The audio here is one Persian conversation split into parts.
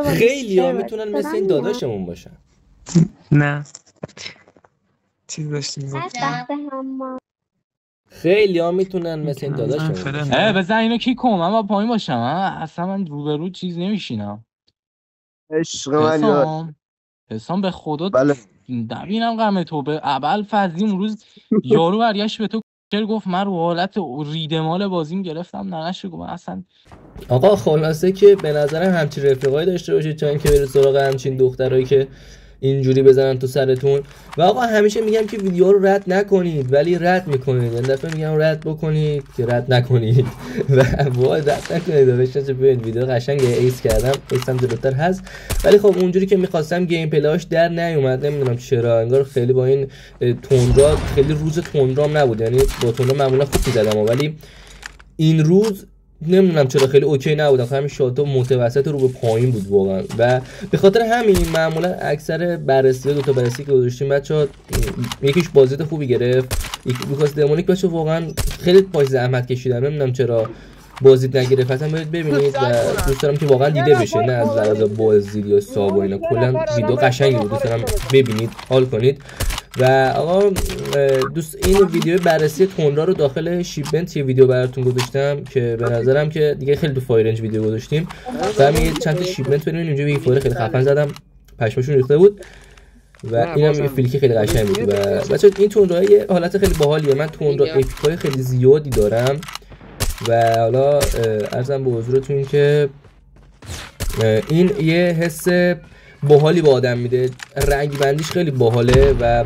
خیلی ها میتونن مثل این داداشمون باشن. نه چیز داشتیم خیلی ها میتونن مثل این داداشمون باشن. بزن اینو کی کنم من با پایین باشم اصلا من روبرو چیز نمیشینم. عشق من یاد حسام به خدا بله نبینم غم تو به ابل فضلی اون روز یارو برگشت به تو گفت من رو حالت ریدمال بازیم گرفتم ننش گفت اصلا. آقا خلاصه که به نظرم همچین رفیقایی داشته باشید تا اینکه برید سراغ همچین دخترایی که اینجوری بزنن تو سرتون. و آقا همیشه میگم که ویدیو رو رد نکنید ولی رد میکنید. این دفعه میگم رد بکنید که رد نکنید و وای رد نکنید. ببینید ببین ویدیو قشنگه ایس کردم ایسم جلوتر هست ولی خب اونجوری که میخواستم گیم پلیاش در نیومد. نمیدونم چرا انگار خیلی با این تندرا خیلی روز تندرام نبود. یعنی با تندرا معمولا خوب میزدم ولی این روز نمیدونم چرا خیلی اوکی نبودم. همین شاتو متوسط رو به پایین بود واقعا و به خاطر همین معمولا اکثر بررسی دو تا بررسی که گذاشتیم بچا یکیش بازیت خوبی گرفت یکی لوکاس دمونیک بچا واقعا خیلی پاش زحمت کشیدم. نمیدونم چرا بازیت نگرفت اصلا برید ببینید و دوست دارم که واقعا دیده بشه نه از لحاظ بازی یا ساب و اینا. کلا ویدیو قشنگی بود دوست دارم ببینید حال کنید. و آقا دوست این ویدیو بررسی تندرا رو داخل شیپمنت یه ویدیو براتون گذاشتم که به نظرم که دیگه خیلی تو فایرنج ویدیو گذاشتیم و همین چند تا شیپمنت بریم اینجا یه فایل خیلی خفن زدم پشمشون ریخته بود و اینم یه فیلکی خیلی قشنگ بود. و بچه‌ها این تندرا یه حالت خیلی باحالیه. من تندرا اپیکای خیلی زیادی دارم و حالا عرضم به حضورتون که این یه حس باحالی به آدم میده. رنگ بندیش خیلی باحاله و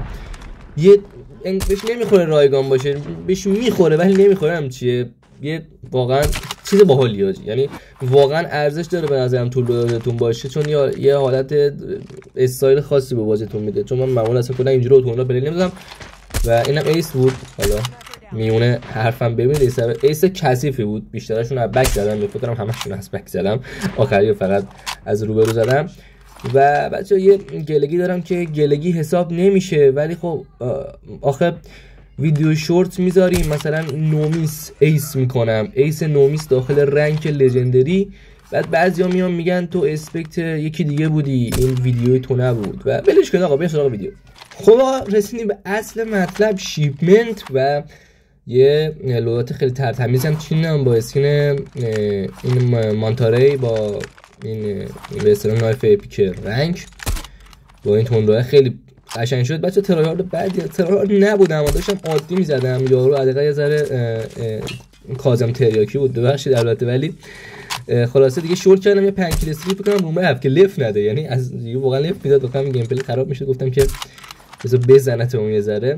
یه بهش نمیخوره رایگان باشه بهش میخوره ولی نمیخوره هم چیه یه واقعا چیز باحالیه. یعنی واقعا ارزش داره به نظرم طول بازیتون باشه چون یه حالت استایل خاصی به بازیتون میده. چون من معمولا اصلا کلا اینجوری اوتونا پلی نمیذارم و اینم ایس بود. حالا میونه حرفم ببینید ایس کثیفی بود. بیشترشون از بک زدم میفکرم همشون از بک زدم آخری فقط از روبرو زدم. و بچه یه گلگی دارم که گلگی حساب نمیشه ولی خب آخه ویدیو شورت میذاریم مثلا نومیس ایس میکنم ایس نومیس داخل رنک لژندری بعد بعضیا میان میگن تو اسپکت یکی دیگه بودی این ویدیوی تو نبود و ولش کن آقا بریم سراغ ویدیو. خب رسیدیم به اصل مطلب شیپمنت و یه لودات خیلی ترتمیز هم چینم با اسکین این مانتاری با این به اصطلاح نایف اپیک رنگ با این تندرا خیلی قشنگ شد. بچه ترایارد بعد ترایارد نبودم اما داشتم عادی میزدم یارو عدقه یه ذره کاظم تریاکی بود ببخشید البته ولی خلاصه دیگه شورت کردم یه 5 کیل استریپ بکنم رومه هفت که لف نده. یعنی از واقعا لف میداد بکنم گیم پلی خراب میشه گفتم که بذار بزنت اون یه ذره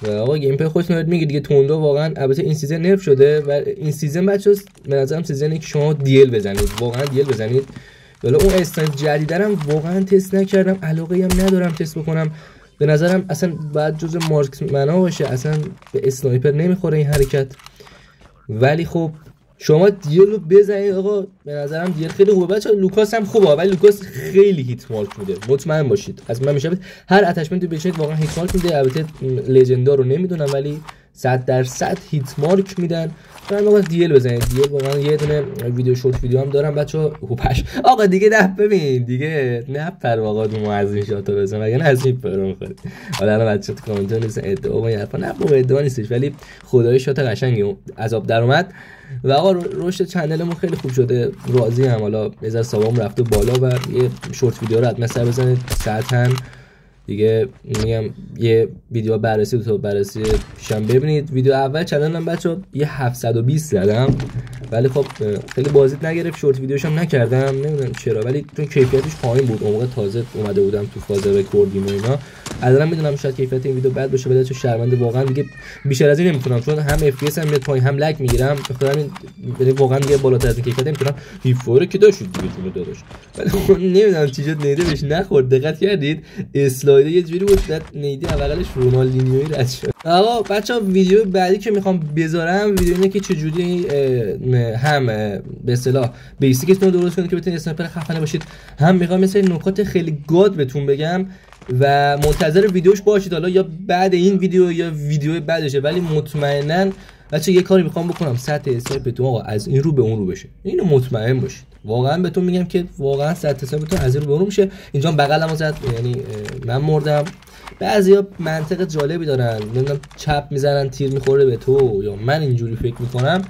و آقا گیم پلی خودتون دارید میگه دیگه تندرا واقعا البته این سیزن نرف شده و این سیزن بچه‌ها به نظرم سیزنی که شما دیل بزنید واقعا دیل بزنید. ولی اون استایل جدیدرم واقعا تست نکردم علاقه هم ندارم تست بکنم. به نظرم اصلا بعد جزء مارکسمنا باشه اصلا به اسنایپر نمیخوره این حرکت. ولی خب شما دیل رو بزنید آقا به نظرم دیل خیلی خوبه. بچه‌ها لوکاس هم خوبه ولی لوکاس خیلی هیت مارک میده مطمئن باشید. از من میشه هر اتچمنتی بشید واقعا هیت مارک میده. البته لژندار رو نمیدونم ولی 100% هیت مارک میدن. من واقعا دیل بزنید دیل واقعا یه دونه ویدیو شورت ویدیو هم دارم بچه‌ها هوپش آقا دیگه نه ببین دیگه نه پر واقعا دو از این شاتو بزن مگه نه از این پرو می‌خوره. حالا الان بچه‌ها تو کامنت نیست ادعا و حرفا نه بابا ادعا نیستش ولی خدای شات قشنگی عذاب در اومد و آقا رشد چنلمون خیلی خوب شده راضی ام. حالا یه ذره سابام رفته بالا و یه شورت ویدیو رو حتما سر بزنید ساعتاً دیگه میگم یه ویدیو بررسی تو بررسی پیشم ببینید. ویدیو اول چنلم بچه‌ها یه 720 زدم ولی خب خیلی بازیت نگرفت شورت ویدیوش هم نکردم نمیدونم چرا ولی چون کیفیتش پایین بود اون موقع تازه اومده بودم تو فاز رکوردینگ و اینا الان میدونم شاید کیفیت این ویدیو بد باشه ولی چون شرمنده واقعا دیگه بیشتر از این نمیتونم چون هم اف پی اس هم میاد پایین هم لگ میگیرم بخاطر همین واقعا دیگه بالاتر از این کیفیت نمیتونم. هیفور که داشت دیگه جون داداش ولی نمیدونم چی شد نیده بهش نخورد. دقت کردید اسلاید یه جوری بود بعد نیده اولش رونالدینیویی رد شد. آقا بچه‌ها ویدیو بعدی که میخوام بذارم ویدیو اینه که چجوری هم به اصطلاح بیسیکتون رو درست کنید که بتونید اسنایپر خفنه باشید هم میخوام مثلا نکات خیلی گاد بهتون بگم و منتظر ویدیوش باشید حالا یا بعد این ویدیو یا ویدیو بعدشه ولی مطمئنا بچه یه کاری میخوام بکنم سطح اسنایپتون آقا از این رو به اون رو بشه اینو مطمئن باشید واقعا بهتون میگم که واقعا صد حسابتون از این رو به اون میشه. اینجا بغلمو زد، یعنی من مردم. بعضیا منطق جالبی دارن، نمیدونم چپ میزنن تیر میخوره به تو، یا من اینجوری فکر میکنم.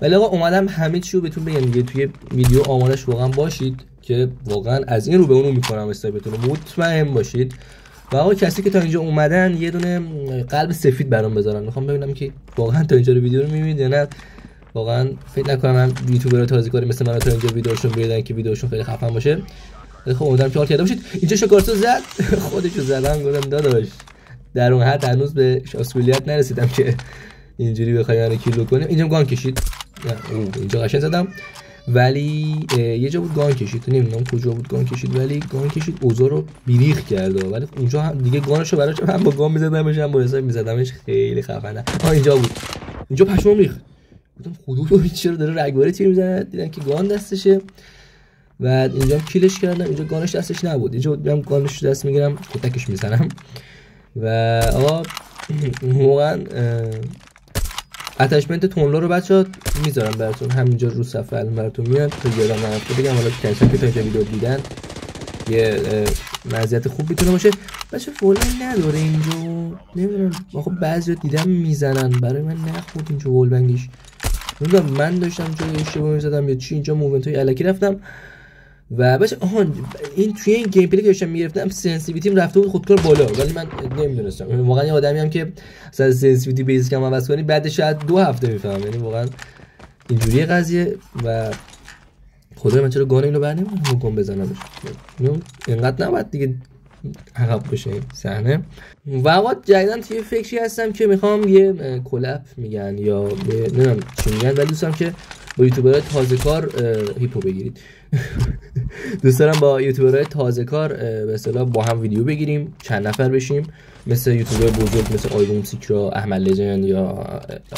ولی آقا اومدم همه چی رو بهتون بگم دیگه، توی ویدیو آمادش واقعا باشید که واقعا از این رو به اون میکنم استایپتون رو مطمئن باشید. و آقا کسی که تا اینجا اومدن یه دونه قلب سفید برام بذارن، میخوام ببینم که واقعا تا اینجا رو ویدیو رو میبینید یا نه. واقعا فکر نکنم من یوتیوبرها تازه‌کاری مثل من تا اینجا ویدیوشون بیادن که ویدیوشون خیلی خفن باشه. خب امیدوارم که حال کرده باشید. اینجا شکارتو زد خودشو زدم، گفتم داداش در اون حد هنوز به شاسکولیت نرسیدم که اینجوری بخوای منو کیلو کنی. اینجا گان کشید، اینجا قشنگ زدم ولی یه جا بود گان کشید، نمیدونم کجا بود گان کشید، ولی گان کشید اوضاع رو بیریخ کرده. ولی اونجا دیگه گانشو براش هم با گان میزدمش هم با حساب میزدمش، خیلی خفنه. اینجا بود، اینجا پشمام ریخت، گفتم خدا چرا داره رگباری تیر میزنه. دیدن که گان دستشه و اینجا کیلش کردم. اینجا گانش دستش نبود، اینجا میام گانش دست میگیرم کتکش میزنم. و آقا واقعا اتچمنت تونلو رو بچه‌ها میذارم براتون همینجا رو صفحه الان براتون میاد تا یادم نرفته بگم. حالا کسایی که تا اینجا ویدیو دیدن یه مزیت خوب میتونه باشه. بچه فول نداره اینجا، نمیدونم آخه بعضیا دیدم میزنن، برای من نخورد اینجا وول بنگش. نمیدونم من داشتم جای اشتباه میزدم یا چی، اینجا موومنت های الکی رفتم. و بچه این توی این گیم پلی که داشتم میگرفتم سنسیتیویتیم رفته بود خودکار بالا، ولی من نمیدونستم. واقعا یه آدمی هم که مثلا سنسیتیویتی بیسیکم عوض کنی بعد شاید 2 هفته میفهمم، یعنی واقعا اینجوریه قضیه. و خدای من چرا گان اینو بر نمیدونم گام بزنمش، اینقدر نباید دیگه عقب بشه این صحنه. و آقا جدیدن توی فکری هستم که میخوام یه کلپ میگن یا نمیدونم چی میگن، ولی دوستم که با یوتیوبرهای تازه کار هیپو بگیرید. دوست دارم با یوتیوبرهای تازه کار به اصطلاح با هم ویدیو بگیریم، چند نفر بشیم، مثل یوتیوبر بزرگ مثل آیبوم سیکرا، احمد لژند، یا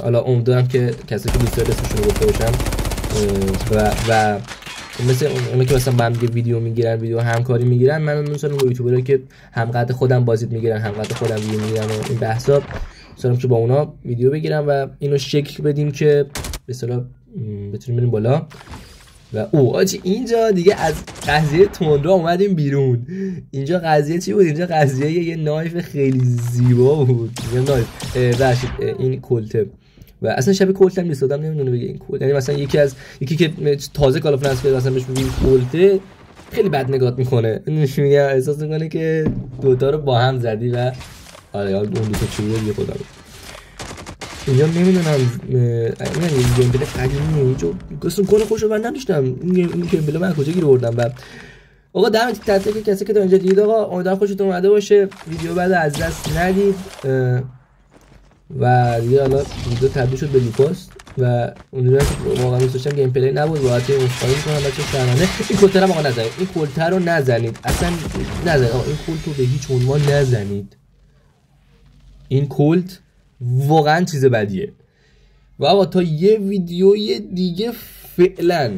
حالا امیدوارم که کسی که دوست داره اسمشون رو گفته باشم و مثل اون که مثلا با هم دیگه ویدیو میگیرن، ویدیو همکاری میگیرن. من مثلا با یوتیوبرایی که هم قد خودم بازدید میگیرن هم قد خودم ویدیو میگیرن و این بحثا، مثلا که با اونا ویدیو بگیرم و اینو شکل بدیم که به اصطلاح بتونیم بریم بالا. و آجی اینجا دیگه از قضیه تندرو اومدیم بیرون. اینجا قضیه چی بود؟ اینجا قضیه یه نایف خیلی زیبا بود، یه نایف باشید این کلته. و اصلا شبیه کلت هم نیست، آدم نمیدونه بگه این کلت، یعنی مثلا یکی که تازه کال اف نسل کرده مثلا بهش بگیم کلته خیلی بد نگات میکنه، میگه احساس میکنه که دوتا رو با هم زدی و آره اون دوتا چیه دیگه خدا. اینجا نمیدونم این گیم پلی قدیمیه، اینجا قسم کنه خوشو من نداشتم این گیم پلی من کجا گیر آوردم. و آقا دمت تک تک کسی که تا اینجا دید آقا امیدوارم خوشتون اومده باشه، ویدیو بعد از دست ندید. و دیگه حالا ویدیو تبدیل شد به لیپاست و اونجوری که واقعا دوست داشتم گیم پلی نبود، واقعا اصفایی میکنم بچه شرمنده. این کلتر هم آقا نزنید، این کلتر رو نزنید، اصلا نزنید آقا، این کلت رو به هیچ عنوان نزنید. این کلت واقعا چیز بدیه. و آقا تا یه ویدیوی دیگه فعلا